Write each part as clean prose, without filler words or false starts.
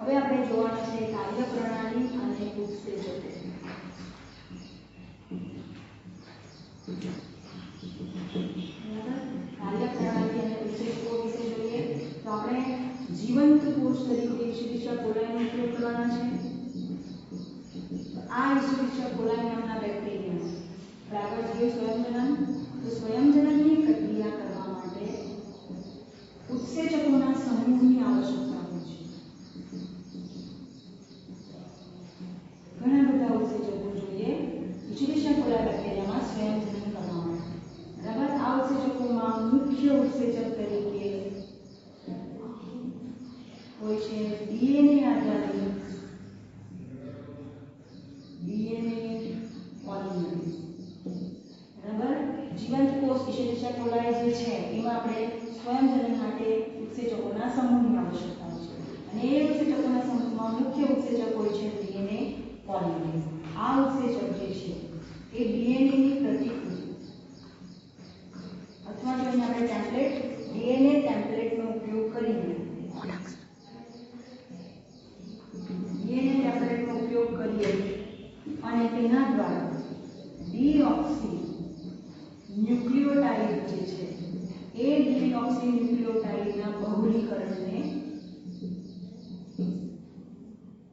હવે આપણે જોવાનું છે કાર્યપ્રણાલી અને ઉત્સેચકો। કાર્યપ્રણાલી અને ઉત્સેચકો વિશે જોઈએ તો આપણે જીવંત કોષ તરીકે ઇશિરીશિયા કોલાઈનો ઉપયોગ કરવાનો છે। આ ઇશિરીશિયા કોલાઈ નામના બેક્ટેરિયા બરાબર જે સ્વયંજનન તો સ્વયંજનનની પ્રક્રિયા કરવા માટે ઉત્સેચકોના સમૂહની આવશ્યકતા હોય છે। ઘણા બધા ઉત્સેચકો જોઈએ ઇશિરીશિયા કોલાઈ બેક્ટેરિયામાં સ્વયંજનન કરવા માટે બરાબર। આ ઉત્સેચકોમાં મુખ્ય ઉત્સેચક તરીકે હોય છે ડીએનએ આધારિત ડીએનએ પોલિમરેઝ બરાબર। જીવંત કોષ ઇશિરીશિયા કોલાઈ જે છે એમાં આપણે સ્વયંજનન માટે ઉત્સેચકોના સમૂહની આવશ્યકતા હોય છે અને એ ઉત્સેચકોના સમૂહમાં મુખ્ય ઉત્સેચક હોય છે ડીએનએ પોલિમરેઝ। આ ઉત્સેચક જે છે એ ડીએનએ ની પ્રતિકૃતિ અથવા જો આપણે ટેમ્પલેટ ડીએનએ ટેમ્પલેટનો ઉપયોગ કરીને ડીએનએ ટેમ્પલેટનો ઉપયોગ કરીએ અને તેના દ્વારા ડીઓક્સી ન્યુક્લિયોટાઇડ જે છે એ ડીઓક્સી ન્યુક્લિયોટાઇડના બહુલીકરણને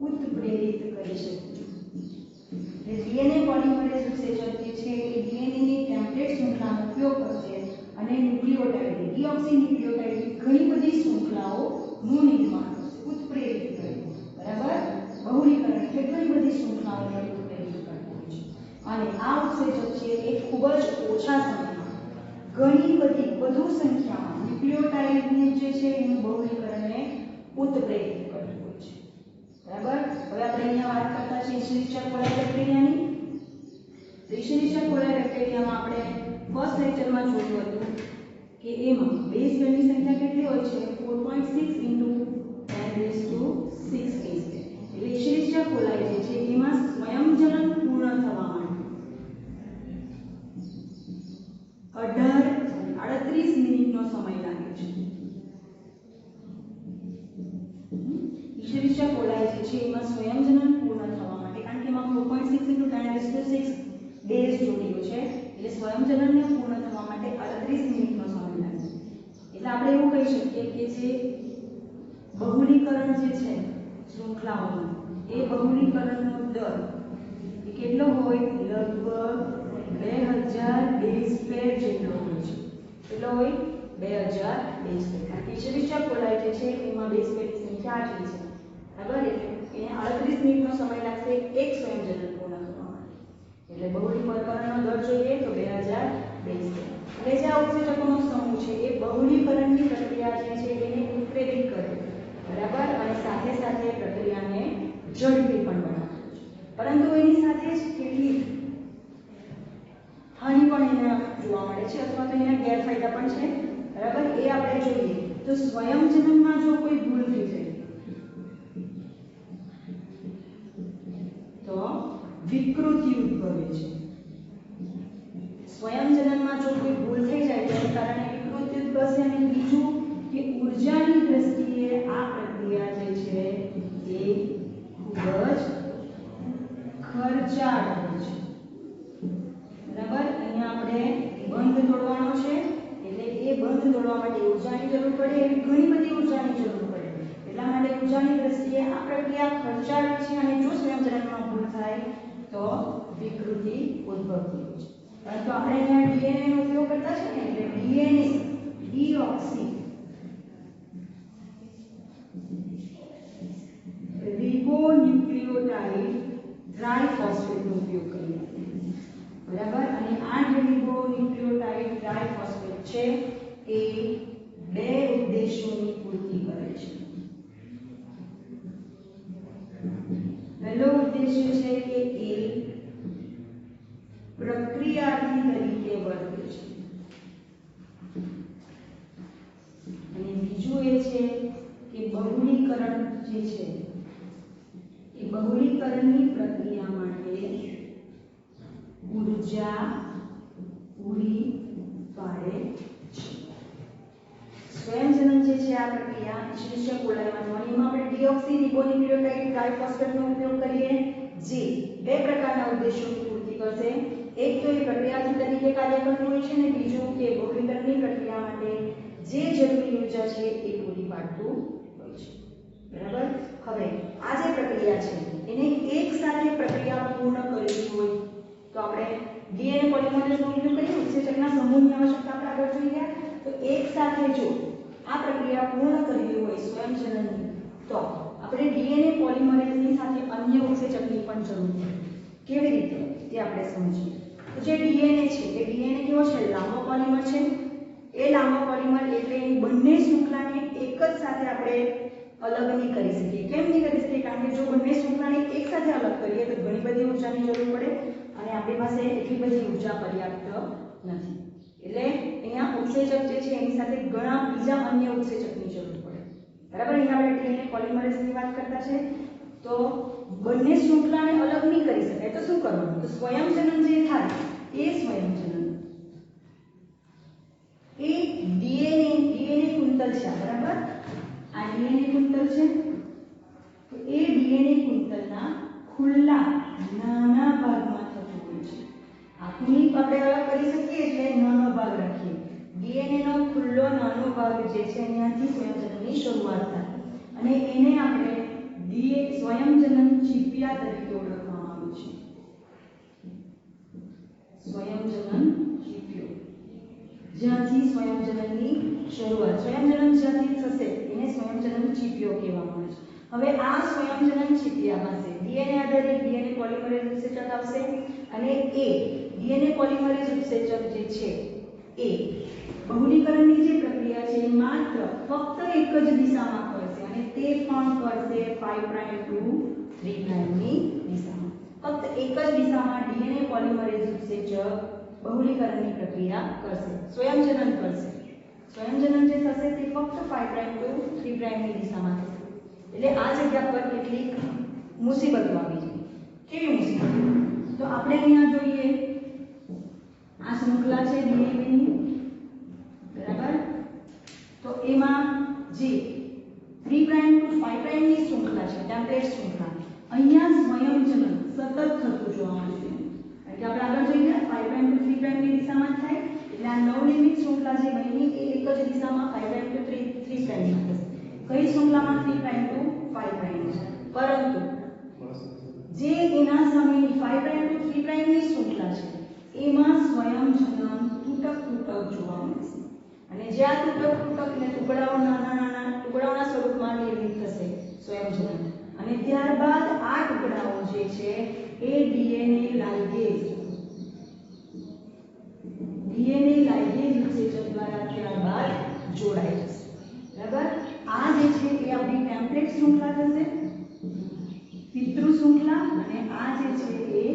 ઉત્પ્રેરિત કરી શકીએ। ડીએનએ પોલિમરેઝ ઉત્સેચક જે છે એ ડીએનએની ટેમ્પલેટ શૃંખલાનો ઉપયોગ કરશે અને ન્યુક્લિયોટાઇડ ડીઓક્સી ન્યુક્લિયોટાઇડની ઘણી બધી શૃંખલાઓનું નિર્માણ કરશે ઉત્પ્રેરિત કરે બરાબર। બહુલીકરણ એટલે ઘણી બધી શૃંખલાઓને ઉત્પ્રેરિત કરતું હોય છે અને આ ઉત્સેચક છે એ ખૂબ જ ઓછા સમયમાં ઘણી બધી વધુ સંખ્યામાં ન્યુક્લિયોટાઇડને જે છે એનું બહુલીકરણને ઉત્પ્રેરિત કરતું હોય છે બરાબર। હવે આપણે અહીંયા વાત કરતા છીએ ઇશિરીશિયા કોલાઈ બેક્ટેરિયાની। તો ઇશિરીશિયા કોલાઈ બેક્ટેરિયામાં આપણે ફર્સ્ટ લેક્ચરમાં જોયું હતું કે એમાં બેઝ પેરની સંખ્યા કેટલી હોય છે 4.6 × 10⁻⁶ બેઝ પેર। એટલે ઇશિરીશિયા કોલાઈ જે છે એમાં સ્વયંજનન પૂર્ણ થવા માટે 38 મિનિટનો સમય લાગે છે। ઇશિરીશિયા કોલાઈ જે છે એમાં સ્વયંજનન પૂર્ણ થવા માટે કારણ કે એમાં 4.6 × 10⁻⁶ બેઝ જોડીઓ છે એટલે સ્વયંજનનને પૂર્ણ થવા માટે 38 મિનિટનો સમય લાગે છે। એટલે આપણે એવું કહી શકીએ કે જે બહુલીકરણ જે છે શૃંખલાઓનું એ બહુલીકરણનો દર એ કેટલો હોય લગભગ 2000 બેઝ પેર જેટલો હોય છે। કેટલો હોય 2000 બેઝ પેર। કારણ કે ઇશિરીશિયા કોલાઈ જે છે એમાં બેઝ પેરની સંખ્યા આટલી છે બરાબર। એટલે એને 38 મિનિટનો સમય લાગશે એક સ્વયંજનન પૂર્ણ કરવા માટે। એટલે બહુલીકરણનો દર જોઈએ તો 2000 બેઝ પેર। એટલે જે આ ઉત્સેચકોનો સમૂહ છે એ બહુલીકરણની પ્રક્રિયા જે છે એને ઉત્પ્રેરિત કરે બરાબર અને સાથે સાથે પ્રક્રિયાને ઝડપી પણ બનાવે છે। પરંતુ એની સાથે જ કેટલીક હાનિ પણ એને જોવા મળે છે અથવા તો એના ગેરફાયદા પણ છે બરાબર। એ આપણે જોઈએ તો સ્વયંજનનમાં જો કોઈ ભૂલ થઈ જાય તો વિકૃતિ ઉદ્ભવે છે। સ્વયંજનનમાં જો કોઈ ભૂલ થઈ જાય તો કારણે વિકૃતિ ઉદ્ભવશે અને બીજું કે ઊર્જાની દ્રષ્ટિએ આ પ્રક્રિયા જે છે એ ખૂબ જ ખર્ચાળ હોય છે બરાબર। અહીંયા આપણે બંધ તોડવાનો છે એટલે એ બંધ તોડવા માટે ઊર્જાની જરૂર પડે એવી ઘણી બધી ઊર્જાની જરૂર પડે એટલા માટે ઊર્જાની દ્રષ્ટિએ આ પ્રક્રિયા ખર્ચાળ છે અને જો સ્વયંજનનમાં ભૂલ થાય તો વિકૃતિ ઉદ્ભવતી હોય છે। પરંતુ આપણે અહીંયા ડીએનએ નો ઉપયોગ કરતા છે ને એટલે ડીએનએ ડીઓક્સી રિબોન્યુક્લિયોટાઇડ ટ્રાઇફોસ્ફેટ નો ઉપયોગ કરીએ બરાબર। અને આ રિબોન્યુક્લિયોટાઇડ ટ્રાઇફોસ્ફેટ છે એ બે ઉદ્દેશોની પૂર્તિ કરે છે। પહેલો ઉદ્દેશ્ય છે કે એ પ્રક્રિયાથી તરીકે વર્તે છે અને બીજું એ છે કે બહુલીકરણ જે છે એ બહુલીકરણની પ્રક્રિયા માટે ઊર્જા પૂરી પાડે છે। સ્વયંજનન જે છે આ પ્રક્રિયા ઇશિરીશિયા કોલાઈમાં જોવાની એમાં આપણે ડીઓક્સી ટ્રાઇફોસ્ફેટનો ઉપયોગ કરીએ જે બે પ્રકારના ઉદ્દેશોની પૂર્તિ કરશે. એક તો એ પ્રક્રિયા તરીકે કાર્ય કરતું હોય છે અને બીજું કે બહુલીકરણની પ્રક્રિયા માટે જે જરૂરી ઉર્જા છે એ પૂરી પાડતું હોય છે. બરાબર. હવે આ જે પ્રક્રિયા છે એને એક સાથે પ્રક્રિયા પૂર્ણ કરવી હોય તો આપણે ડીએનએ પોલિમરેઝનો ઉપયોગ કરીએ. ઉત્સેચકના સમૂહની આવશ્યકતા આપણે આગળ જોઈ ગયા. તો એક સાથે જો આ પ્રક્રિયા પૂર્ણ કરવી હોય સ્વયંજનનની તો આપણે ડીએનએ પોલિમરેઝની સાથે અન્ય ઉત્સેચકની પણ જરૂર છે. કેવી રીતે તે આપણે સમજીએ. તો જે ડીએનએ છે એ ડીએનએ કેવો છે? લાંબો પોલિમર છે. એ લાંબો પોલિમર એટલે એની બંને શૃંખલાને એક જ સાથે આપણે અલગ નહીં કરી શકીએ. કેમ નહીં કરી શકીએ? કારણ કે જો બંને શૃંખલાને એક સાથે અલગ કરીએ તો ઘણી બધી ઊર્જાની જરૂર પડે અને આપણી પાસે એટલી બધી ઊર્જા પર્યાપ્ત નથી. એટલે અહીંયા ઉત્સેચક જે છે એની સાથે ઘણા બીજા અન્ય ઉત્સેચકની જરૂર પડે. બરાબર. અહીંયા આપણે ડીએનએ પોલિમરેઝની વાત કરતા છે તો બંને શૃંખલાને અલગ નહીં કરી શકાય તો શું કરવાનું? તો સ્વયંજનન જે થાય એ સ્વયંજનન એ ડીએનએ કુંતલ છે. બરાબર. આ ડીએનએ કુંતલ છે તો એ ડીએનએ કુંતલના ખુલ્લા નાના ભાગમાં થતું હોય છે. આખું આપણે અલગ કરી શકીએ એટલે નાનો ભાગ રાખીએ. ડીએનએ નો ખુલ્લો નાનો ભાગ જે છે અહીંયાથી સ્વયંજનનની શરૂઆત થાય અને એને આપણે સ્વયંજનન ચીપિયા તરીકે ઓળખવામાં આવે છે. સ્વયંજનન ચીપિયો જ્યાંથી સ્વયંજનનની શરૂઆત સ્વયંજનન જ્યાંથી થશે એને સ્વયંજનન ચીપિયો કહેવામાં આવે છે. હવે આ સ્વયંજનન ચીપિયા પાસે ડીએનએ આધારિત ડીએનએ પોલિમરેઝ ઉત્સેચક આવશે અને એ ડીએનએ પોલિમરેઝ ઉત્સેચક જે છે એ બહુલીકરણની જે પ્રક્રિયા છે એ માત્ર ફક્ત એક જ દિશામાં કરશે અને તે પણ કરશે 5 પ્રાઇમ ટુ 3 પ્રાઇમની દિશામાં. ફક્ત એક જ દિશામાં ડીએનએ પોલિમરેઝ ઉત્સેચક બહુલીકરણની પ્રક્રિયા કરશે, સ્વયંજનન કરશે. સ્વયંજનન જે થશે તે ફક્ત 5 પ્રાઇમ ટુ 3 પ્રાઇમની દિશામાં થશે. એટલે આ જગ્યા પર કેટલીક મુસીબતો આવી છે. કેવી મુસીબતો? તો આપણે અહીંયા જોઈએ આ શૃંખલા છે ડીએનએની. બરાબર. તો એમાં જે 3 પ્રાઇમ ટુ 5 પ્રાઇમની શૃંખલા છે ટેમ્પલેટ શૃંખલા અહીંયા સ્વયંજનન સતત થતું જોવા મળશે. એટલે આપણે આગળ જોઈએ 5 પ્રાઇમ ટુ 3 પ્રાઇમની દિશામાં થાય એટલે આ નવનિર્મિત શૃંખલા જે બની એ એક જ દિશામાં 5 પ્રાઇમ ટુ 3 પ્રાઇમમાં થશે. કઈ શૃંખલામાં 3 પ્રાઇમ ટુ 5 પ્રાઇમ છે. પરંતુ જે એના સામેની 5 પ્રાઇમ ટુ 3 પ્રાઇમની શૃંખલા છે એમાં સ્વયંજનન તૂટક જોવા મળશે અને જે આ તૂટકને ટુકડાઓ નાના ટુકડાઓના સ્વરૂપમાં નિર્મિત થશે સ્વયંજનન અને ત્યારબાદ આ ટુકડાઓ જે છે એ ડીએનએ લાઇગેઝ ઉત્સેચક દ્વારા ત્યારબાદ જોડાઈ જશે. બરાબર. આ જે છે એ આપણી ટેમ્પલેટ શૃંખલા થશે, પિતૃ શૃંખલા અને આ જે છે એ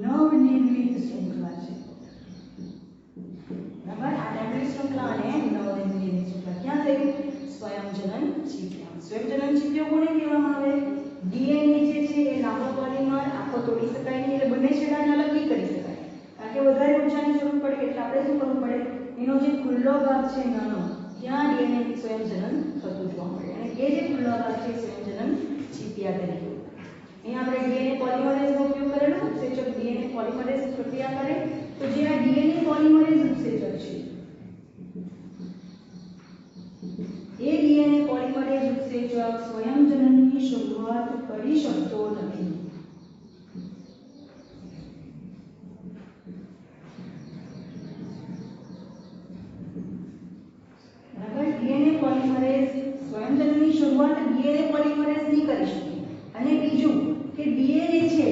નવનિર્મિત શૃંખલા છે. બરાબર. આ ટેમ્પલેટ શૃંખલા અને નવનિર્મિત શૃંખલા ક્યાં થયું? સ્વયંજનન ચીપિયા. સ્વયંજનન ચીપિયો કોને કહેવામાં આવે? ડીએનએ જે છે એ લાંબો પોલિમર આખો તોડી શકાય નહીં એટલે બંને છેડાને અલગ નહીં કરી શકાય કારણ કે વધારે ઊર્જાની જરૂર પડે એટલે આપણે શું કરવું પડે? એનો જે ખુલ્લો ભાગ છે નાનો ત્યાં ડીએનએ સ્વયંજનન થતું જોવા મળે અને એ જે ખુલ્લો ભાગ છે સ્વયંજનન ચીપિયા તરીકે. અહીંયા આપણે ડીએનએ પોલિમરેઝનો ઉપયોગ કરેલો. ઉત્સેચક ડીએનએ પોલિમરેઝ પ્રક્રિયા કરે તો જે આ ડીએનએ પોલિમરેઝ ઉત્સેચક છે એ ડીએનએ પોલિમરેઝ ઉત્સેચક સ્વયંજનનની શરૂઆત કરી શકતો નથી. બરાબર. ડીએનએ પોલિમરેઝ સ્વયંજનનની શરૂઆત ડીએનએ પોલિમરેઝ નહીં કરી શકે અને બીજું કે ડીએનએ છે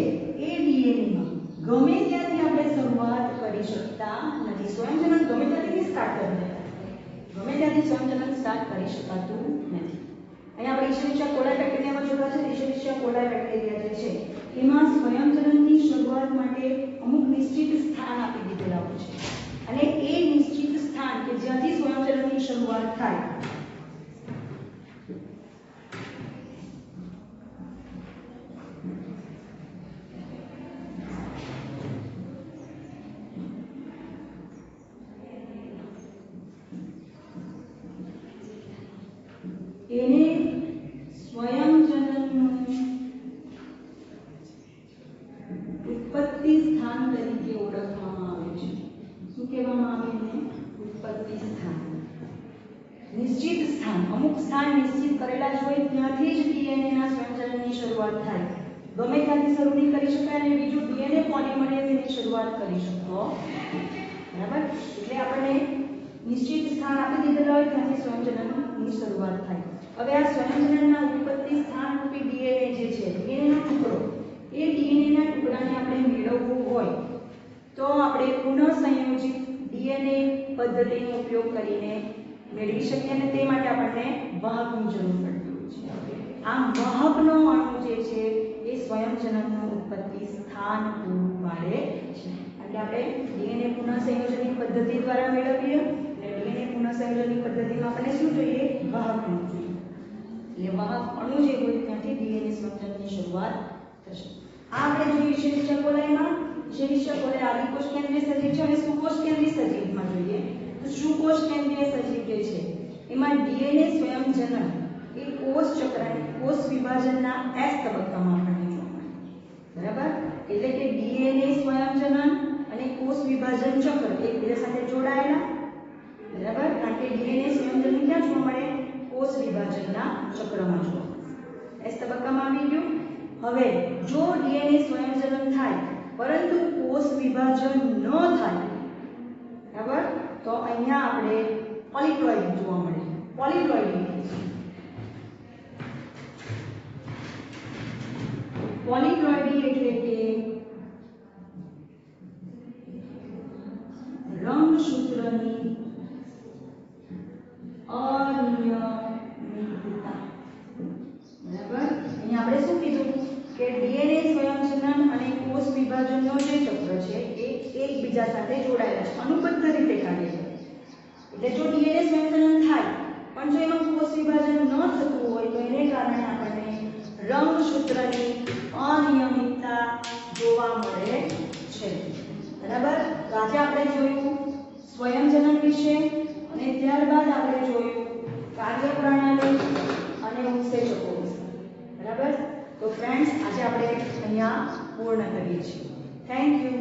એ ડીએનએમાં ગમે ત્યાંથી આપણે શરૂઆત કરી શકતા નથી. સ્વયંજનન ગમે ત્યાંથી સ્ટાર્ટ કરી દેતા ગમે ત્યાંથી સ્વયંજનન સ્ટાર્ટ કરી શકાતું નથી. અહીંયા આપણે ઇશેરિશિયા કોલાઈ બેક્ટેરિયામાં જોયા છે. ઇશેરિશિયા કોલાઈ બેક્ટેરિયા જે છે એમાં સ્વયંજનનની શરૂઆત માટે અમુક નિશ્ચિત સ્થાન આપી દીધેલા હોય છે અને એ નિશ્ચિત સ્થાન કે જ્યાંથી સ્વયંજનનની શરૂઆત થાય એને નિશ્ચિત સ્થાન, અમુક સ્થાન નિશ્ચિત કરેલા જ હોય ત્યાંથી જ ડીએનએ ના સ્વયંજનનની શરૂઆત થાય. ગમે ત્યાંથી શરૂ નહીં કરી શકાય અને બીજું ડીએનએ પોલિમરેઝ એની શરૂઆત કરી શકતો. બરાબર? એટલે આપણને નિશ્ચિત સ્થાન આપી દીધેલા હોય ત્યાંથી સ્વયંજનનની શરૂઆત થાય. હવે આ સ્વયંજનનના ઉત્પત્તિ સ્થાન રૂપી ડીએનએ જે છે, ડીએનએ નો ટુકડો, એ ડીએનએ ના ટુકડાને આપણે મેળવવું હોય તો આપણે પુનઃસંયોજિત ડીએનએ પદ્ધતિનો ઉપયોગ કરીને મેળવી શકીએ અને તે માટે આપણને વાહકની જરૂર પડતી હોય છે. આમ વાહકનો અણુ જે છે એ સ્વયંજનનનું ઉત્પત્તિ સ્થાન પૂરું પાડે છે. એટલે આપણે ડીએનએ પુનઃસંયોજનની પદ્ધતિ દ્વારા મેળવીએ અને ડીએનએ પુનઃસંયોજનની પદ્ધતિમાં આપણને શું જોઈએ? વાહક અણુ જોઈએ. એટલે વાહક અણુ જે હોય ત્યાંથી ડીએનએ સ્વયંજનનની શરૂઆત થશે. આ આપણે જોઈએ શિરીષ કોલાયમાં. શિરીષ કોલાય આદિકોષ કેન્દ્રીય સજીવ છે અને સુકોષ કેન્દ્રીય સજીવમાં જોઈએ તો સુકોષ કેન્દ્રીય સજીવ જે છે એમાં ડીએનએ સ્વયંજનન એ કોષ ચક્રની કોષ વિભાજનના S તબક્કામાં આપણને જોવા મળે. બરાબર? એટલે કે ડીએનએ સ્વયંજનન અને કોષ વિભાજન ચક્ર એકબીજા સાથે જોડાયેલા. બરાબર? કારણ કે ડીએનએ સ્વયંજનન ક્યાં જોવા મળે? કોષ વિભાજનના ચક્રમાં જોવા મળે. S તબક્કામાં આવી ગયું. હવે જો ડીએનએ સ્વયંજનન થાય પરંતુ કોષ વિભાજન ન થાય, બરાબર, તો અહીંયા આપણે પોલિપ્લોઇડી જોવા મળે. પોલિપ્લોઇડી એટલે કે રંગસૂત્રની અનિયમિતતા. બરાબર? અહીંયા આપણે શું કીધું કે ડીએનએ સ્વયંજનન અને કોષ વિભાજનનો જે ચક્ર છે એ એકબીજા સાથે જોડાયેલા છે, અનુબદ્ધ રીતે કાર્ય કરે છે. એટલે જો ડીએનએ સ્વયંજનન થાય પણ જો એમાં કોષ વિભાજન ન થતું હોય તો એને કારણે આપણને રંગસૂત્રની અનિયમિતતા જોવા મળે છે. બરાબર? તો આજે આપણે જોયું સ્વયંજનન વિશે અને ત્યારબાદ આપણે જોયું કાર્યપ્રણાલી અને ઉત્સેચકો વિશે. બરાબર? તો ફ્રેન્ડ્સ આજે આપણે અહીંયા પૂર્ણ કરીએ છીએ. Thank you.